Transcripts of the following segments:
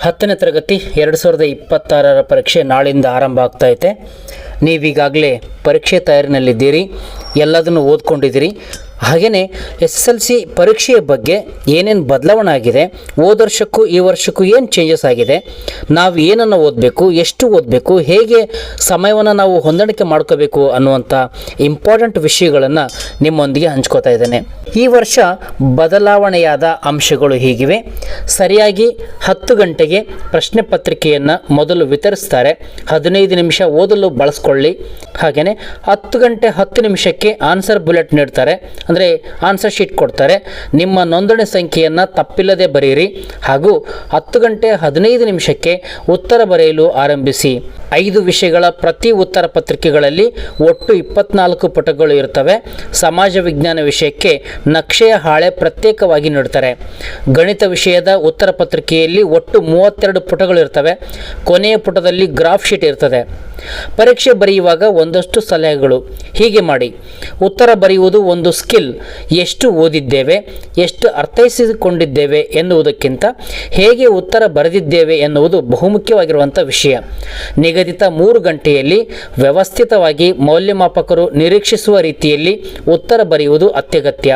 10ನೇ ತರಗತಿ 2026ರ ಪರೀಕ್ಷೆ ನಾಳಿಂದ ಆರಂಭ ಆಗ್ತಾಯಿದೆ. ನೀವೀಗಾಗಲೇ ಪರೀಕ್ಷೆ ತಯಾರಿನಲ್ಲಿದ್ದೀರಿ, ಎಲ್ಲದನ್ನು ಓದ್ಕೊಂಡಿದ್ದೀರಿ. ಹಾಗೆಯೇ SSLC ಪರೀಕ್ಷೆಯ ಬಗ್ಗೆ ಏನೇನು ಬದಲಾವಣೆ ಆಗಿದೆ, ಹೋದ ವರ್ಷಕ್ಕೂ ಈ ವರ್ಷಕ್ಕೂ ಏನು ಚೇಂಜಸ್ ಆಗಿದೆ, ನಾವು ಏನನ್ನು ಓದಬೇಕು, ಎಷ್ಟು ಓದಬೇಕು, ಹೇಗೆ ಸಮಯವನ್ನು ನಾವು ಹೊಂದಾಣಿಕೆ ಮಾಡ್ಕೋಬೇಕು ಅನ್ನುವಂಥ ಇಂಪಾರ್ಟೆಂಟ್ ವಿಷಯಗಳನ್ನು ನಿಮ್ಮೊಂದಿಗೆ ಹಂಚ್ಕೋತಾ ಇದ್ದೇನೆ. ಈ ವರ್ಷ ಬದಲಾವಣೆಯಾದ ಅಂಶಗಳು ಹೀಗಿವೆ. ಸರಿಯಾಗಿ 10 ಗಂಟೆಗೆ ಪ್ರಶ್ನೆ ಪತ್ರಿಕೆಯನ್ನು ಮೊದಲು ವಿತರಿಸ್ತಾರೆ. 15 ನಿಮಿಷ ಓದಲು ಬಳಸ್ಕೊಳ್ಳಿ. ಹಾಗೆಯೇ 10 ಗಂಟೆ 10 ನಿಮಿಷಕ್ಕೆ ಆನ್ಸರ್ ಬುಲೆಟ್ ನೀಡ್ತಾರೆ, ಅಂದರೆ ಆನ್ಸರ್ ಶೀಟ್ ಕೊಡ್ತಾರೆ. ನಿಮ್ಮ ನೋಂದಣಿ ಸಂಖ್ಯೆಯನ್ನು ತಪ್ಪಿಲ್ಲದೆ ಬರೆಯಿರಿ. ಹಾಗೂ 10 ಗಂಟೆ 15 ನಿಮಿಷಕ್ಕೆ ಉತ್ತರ ಬರೆಯಲು ಆರಂಭಿಸಿ. 5 ವಿಷಯಗಳ ಪ್ರತಿ ಉತ್ತರ ಪತ್ರಿಕೆಗಳಲ್ಲಿ ಒಟ್ಟು 24 ಪುಟಗಳು ಇರ್ತವೆ. ಸಮಾಜ ವಿಜ್ಞಾನ ವಿಷಯಕ್ಕೆ ನಕ್ಷೆಯ ಹಾಳೆ ಪ್ರತ್ಯೇಕವಾಗಿ ನೀಡ್ತಾರೆ. ಗಣಿತ ವಿಷಯದ ಉತ್ತರ ಪತ್ರಿಕೆಯಲ್ಲಿ ಒಟ್ಟು 32 ಪುಟಗಳು ಇರ್ತವೆ. ಕೊನೆಯ ಪುಟದಲ್ಲಿ ಗ್ರಾಫ್ ಶೀಟ್ ಇರ್ತದೆ. ಪರೀಕ್ಷೆ ಬರೆಯುವಾಗ ಒಂದಷ್ಟು ಸಲಹೆಗಳು. ಹೀಗೆ ಮಾಡಿ: ಉತ್ತರ ಬರೆಯುವುದು ಒಂದು ಸ್ಕಿಲ್. ಎಷ್ಟು ಓದಿದ್ದೇವೆ, ಎಷ್ಟು ಅರ್ಥೈಸಿಕೊಂಡಿದ್ದೇವೆ ಎನ್ನುವುದಕ್ಕಿಂತ ಹೇಗೆ ಉತ್ತರ ಬರೆದಿದ್ದೇವೆ ಎನ್ನುವುದು ಬಹುಮುಖ್ಯವಾಗಿರುವಂಥ ವಿಷಯ. ನಿಗದಿತ 3 ಗಂಟೆಯಲ್ಲಿ ವ್ಯವಸ್ಥಿತವಾಗಿ ಮೌಲ್ಯಮಾಪಕರು ನಿರೀಕ್ಷಿಸುವ ರೀತಿಯಲ್ಲಿ ಉತ್ತರ ಬರೆಯುವುದು ಅತ್ಯಗತ್ಯ.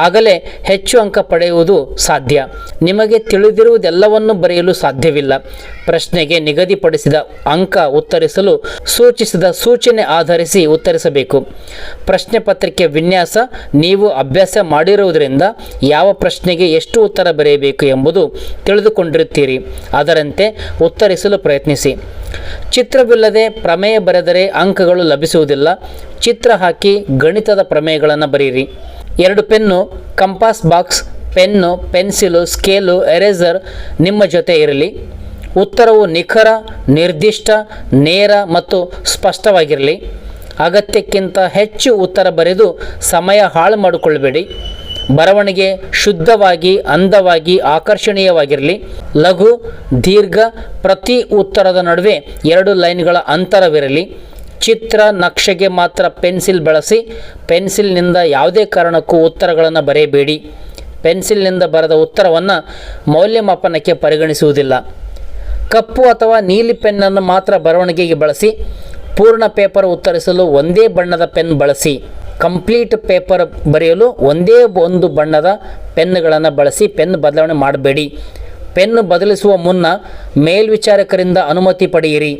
ಆಗಲೇ ಹೆಚ್ಚು ಅಂಕ ಪಡೆಯುವುದು ಸಾಧ್ಯ. ನಿಮಗೆ ತಿಳಿದಿರುವುದೆಲ್ಲವನ್ನು ಬರೆಯಲು ಸಾಧ್ಯವಿಲ್ಲ. ಪ್ರಶ್ನೆಗೆ ನಿಗದಿಪಡಿಸಿದ ಅಂಕ ಉತ್ತರಿಸಲು ಸೂಚಿಸಿದ ಸೂಚನೆ ಆಧರಿಸಿ ಉತ್ತರಿಸಬೇಕು. ಪ್ರಶ್ನೆ ಪತ್ರಿಕೆ ವಿನ್ಯಾಸ ನೀವು ಅಭ್ಯಾಸ ಮಾಡಿರುವುದರಿಂದ ಯಾವ ಪ್ರಶ್ನೆಗೆ ಎಷ್ಟು ಉತ್ತರ ಬರೆಯಬೇಕು ಎಂಬುದು ತಿಳಿದುಕೊಂಡಿರುತ್ತೀರಿ. ಅದರಂತೆ ಉತ್ತರಿಸಲು ಪ್ರಯತ್ನಿಸಿ. ಚಿತ್ರವಿಲ್ಲದೆ ಪ್ರಮೇಯ ಬರೆದರೆ ಅಂಕಗಳು ಲಭಿಸುವುದಿಲ್ಲ. ಚಿತ್ರ ಹಾಕಿ ಗಣಿತದ ಪ್ರಮೇಯಗಳನ್ನು ಬರೆಯಿರಿ. 2 pen, compass box, pen, pencil, scale, eraser ನಿಮ್ಮ ಜೊತೆ ಇರಲಿ. ಉತ್ತರವು ನಿಖರ, ನಿರ್ದಿಷ್ಟ, ನೇರ ಮತ್ತು ಸ್ಪಷ್ಟವಾಗಿರಲಿ. ಅಗತ್ಯಕ್ಕಿಂತ ಹೆಚ್ಚು ಉತ್ತರ ಬರೆದು ಸಮಯ ಹಾಳು ಮಾಡಿಕೊಳ್ಳಬೇಡಿ. ಬರವಣಿಗೆ ಶುದ್ಧವಾಗಿ, ಅಂದವಾಗಿ, ಆಕರ್ಷಣೀಯವಾಗಿರಲಿ. ಲಘು, ದೀರ್ಘ, ಪ್ರತಿ ಉತ್ತರದ ನಡುವೆ 2 ಲೈನ್ಗಳ ಅಂತರವಿರಲಿ. ಚಿತ್ರ, ನಕ್ಷೆಗೆ ಮಾತ್ರ ಪೆನ್ಸಿಲ್ ಬಳಸಿ. ಪೆನ್ಸಿಲ್ನಿಂದ ಯಾವುದೇ ಕಾರಣಕ್ಕೂ ಉತ್ತರಗಳನ್ನು ಬರೆಯಬೇಡಿ. ಪೆನ್ಸಿಲ್ನಿಂದ ಬರೆದ ಉತ್ತರವನ್ನು ಮೌಲ್ಯಮಾಪನಕ್ಕೆ ಪರಿಗಣಿಸುವುದಿಲ್ಲ. ಕಪ್ಪು ಅಥವಾ ನೀಲಿ ಪೆನ್ನನ್ನು ಮಾತ್ರ ಬರವಣಿಗೆಗೆ ಬಳಸಿ. ಪೂರ್ಣ ಪೇಪರ್ ಉತ್ತರಿಸಲು ಒಂದೇ ಬಣ್ಣದ ಪೆನ್ ಬಳಸಿ. ಕಂಪ್ಲೀಟ್ ಪೇಪರ್ ಬರೆಯಲು ಒಂದೇ ಒಂದು ಬಣ್ಣದ ಪೆನ್ನುಗಳನ್ನು ಬಳಸಿ. ಪೆನ್ ಬದಲಾವಣೆ ಮಾಡಬೇಡಿ. ಪೆನ್ನು ಬದಲಿಸುವ ಮುನ್ನ ಮೇಲ್ವಿಚಾರಕರಿಂದ ಅನುಮತಿ ಪಡೆಯಿರಿ.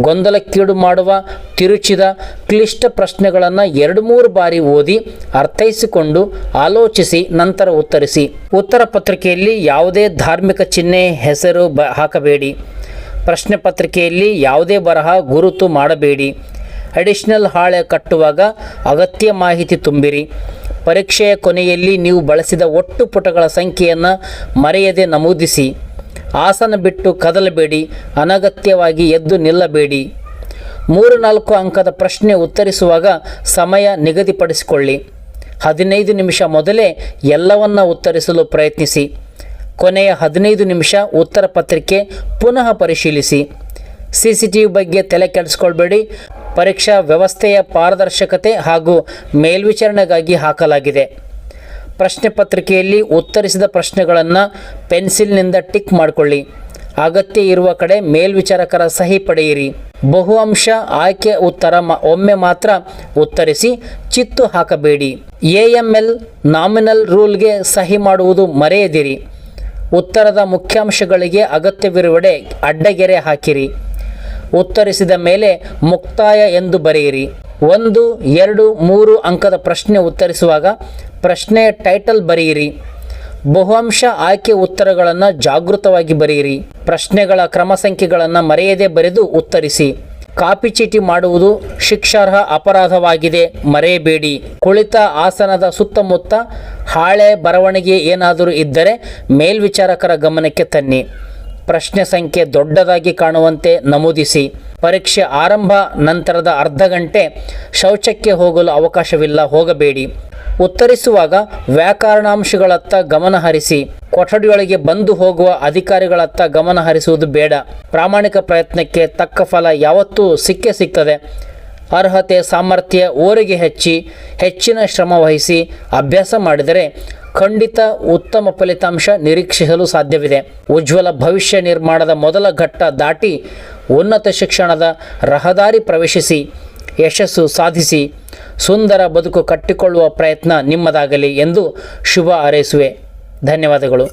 ಗೊಂದಲಕ್ಕೀಡು ಮಾಡುವ, ತಿರುಚಿದ, ಕ್ಲಿಷ್ಟ ಪ್ರಶ್ನೆಗಳನ್ನು 2-3 ಬಾರಿ ಓದಿ ಅರ್ಥೈಸಿಕೊಂಡು ಆಲೋಚಿಸಿ ನಂತರ ಉತ್ತರಿಸಿ. ಉತ್ತರ ಪತ್ರಿಕೆಯಲ್ಲಿ ಯಾವುದೇ ಧಾರ್ಮಿಕ ಚಿಹ್ನೆ, ಹೆಸರು ಹಾಕಬೇಡಿ. ಪ್ರಶ್ನೆ ಪತ್ರಿಕೆಯಲ್ಲಿ ಯಾವುದೇ ಬರಹ, ಗುರುತು ಮಾಡಬೇಡಿ. ಅಡಿಷನಲ್ ಹಾಳೆ ಕಟ್ಟುವಾಗ ಅಗತ್ಯ ಮಾಹಿತಿ ತುಂಬಿರಿ. ಪರೀಕ್ಷೆಯ ಕೊನೆಯಲ್ಲಿ ನೀವು ಬಳಸಿದ ಒಟ್ಟು ಪುಟಗಳ ಸಂಖ್ಯೆಯನ್ನು ಮರೆಯದೆ ನಮೂದಿಸಿ. ಆಸನ ಬಿಟ್ಟು ಕದಲಬೇಡಿ. ಅನಗತ್ಯವಾಗಿ ಎದ್ದು ನಿಲ್ಲಬೇಡಿ. 3-4 ಅಂಕದ ಪ್ರಶ್ನೆ ಉತ್ತರಿಸುವಾಗ ಸಮಯ ನಿಗದಿಪಡಿಸಿಕೊಳ್ಳಿ. 15 ನಿಮಿಷ ಮೊದಲೇ ಎಲ್ಲವನ್ನ ಉತ್ತರಿಸಲು ಪ್ರಯತ್ನಿಸಿ. ಕೊನೆಯ 15 ನಿಮಿಷ ಉತ್ತರ ಪತ್ರಿಕೆ ಪುನಃ ಪರಿಶೀಲಿಸಿ. CCTV ಬಗ್ಗೆ ತಲೆ ಕೆಡಿಸ್ಕೊಳ್ಬೇಡಿ. ಪರೀಕ್ಷಾ ವ್ಯವಸ್ಥೆಯ ಪಾರದರ್ಶಕತೆ ಹಾಗೂ ಮೇಲ್ವಿಚಾರಣೆಗಾಗಿ ಹಾಕಲಾಗಿದೆ. ಪ್ರಶ್ನೆ ಪತ್ರಿಕೆಯಲ್ಲಿ ಉತ್ತರಿಸಿದ ಪ್ರಶ್ನೆಗಳನ್ನು ಪೆನ್ಸಿಲ್ನಿಂದ ಟಿಕ್ ಮಾಡಿಕೊಳ್ಳಿ. ಅಗತ್ಯ ಇರುವ ಕಡೆ ಮೇಲ್ವಿಚಾರಕರ ಸಹಿ ಪಡೆಯಿರಿ. ಬಹು ಅಂಶ ಆಯ್ಕೆ ಉತ್ತರ ಒಮ್ಮೆ ಮಾತ್ರ ಉತ್ತರಿಸಿ. ಚಿತ್ತು ಹಾಕಬೇಡಿ. AML ನಾಮಿನಲ್ ರೂಲ್ಗೆ ಸಹಿ ಮಾಡುವುದು ಮರೆಯದಿರಿ. ಉತ್ತರದ ಮುಖ್ಯಾಂಶಗಳಿಗೆ ಅಗತ್ಯವಿರುವೆಡೆ ಅಡ್ಡಗೆರೆ ಹಾಕಿರಿ. ಉತ್ತರಿಸಿದ ಮೇಲೆ ಮುಕ್ತಾಯ ಎಂದು ಬರೆಯಿರಿ. 1, 2, 3 ಅಂಕದ ಪ್ರಶ್ನೆ ಉತ್ತರಿಸುವಾಗ ಪ್ರಶ್ನೆಯ ಟೈಟಲ್ ಬರೆಯಿರಿ. ಬಹುಅಂಶ ಆಯ್ಕೆ ಉತ್ತರಗಳನ್ನು ಜಾಗೃತವಾಗಿ ಬರೆಯಿರಿ. ಪ್ರಶ್ನೆಗಳ ಕ್ರಮ ಸಂಖ್ಯೆಗಳನ್ನು ಮರೆಯದೆ ಬರೆದು ಉತ್ತರಿಸಿ. ಕಾಪಿ ಚೀಟಿ ಮಾಡುವುದು ಶಿಕ್ಷಾರ್ಹ ಅಪರಾಧವಾಗಿದೆ, ಮರೆಯಬೇಡಿ. ಕುಳಿತ ಆಸನದ ಸುತ್ತಮುತ್ತ ಹಾಳೆ ಬರವಣಿಗೆ ಏನಾದರೂ ಇದ್ದರೆ ಮೇಲ್ವಿಚಾರಕರ ಗಮನಕ್ಕೆ ತನ್ನಿ. ಪ್ರಶ್ನೆ ಸಂಖ್ಯೆ ದೊಡ್ಡದಾಗಿ ಕಾಣುವಂತೆ ನಮೂದಿಸಿ. ಪರೀಕ್ಷೆ ಆರಂಭ ನಂತರದ ಅರ್ಧ ಗಂಟೆ ಶೌಚಕ್ಕೆ ಹೋಗಲು ಅವಕಾಶವಿಲ್ಲ, ಹೋಗಬೇಡಿ. ಉತ್ತರಿಸುವಾಗ ವ್ಯಾಕರಣಾಂಶಗಳತ್ತ ಗಮನ ಹರಿಸಿ. ಕೊಠಡಿಯೊಳಗೆ ಬಂದು ಹೋಗುವ ಅಧಿಕಾರಿಗಳತ್ತ ಗಮನ ಹರಿಸುವುದು ಬೇಡ. ಪ್ರಾಮಾಣಿಕ ಪ್ರಯತ್ನಕ್ಕೆ ತಕ್ಕ ಫಲ ಯಾವತ್ತೂ ಸಿಗ್ತದೆ. ಅರ್ಹತೆ, ಸಾಮರ್ಥ್ಯ ಓರಿಗೆ ಹೆಚ್ಚಿನ ಶ್ರಮ ವಹಿಸಿ ಅಭ್ಯಾಸ ಮಾಡಿದರೆ ಖಂಡಿತ ಉತ್ತಮ ಫಲಿತಾಂಶ ನಿರೀಕ್ಷಿಸಲು ಸಾಧ್ಯವಿದೆ. ಉಜ್ವಲ ಭವಿಷ್ಯ ನಿರ್ಮಾಣದ ಮೊದಲ ಘಟ್ಟ ದಾಟಿ ಉನ್ನತ ಶಿಕ್ಷಣದ ರಹದಾರಿ ಪ್ರವೇಶಿಸಿ ಯಶಸ್ಸು ಸಾಧಿಸಿ ಸುಂದರ ಬದುಕು ಕಟ್ಟಿಕೊಳ್ಳುವ ಪ್ರಯತ್ನ ನಿಮ್ಮದಾಗಲಿ ಎಂದು ಶುಭ ಹಾರೈಸುವೆ. ಧನ್ಯವಾದಗಳು.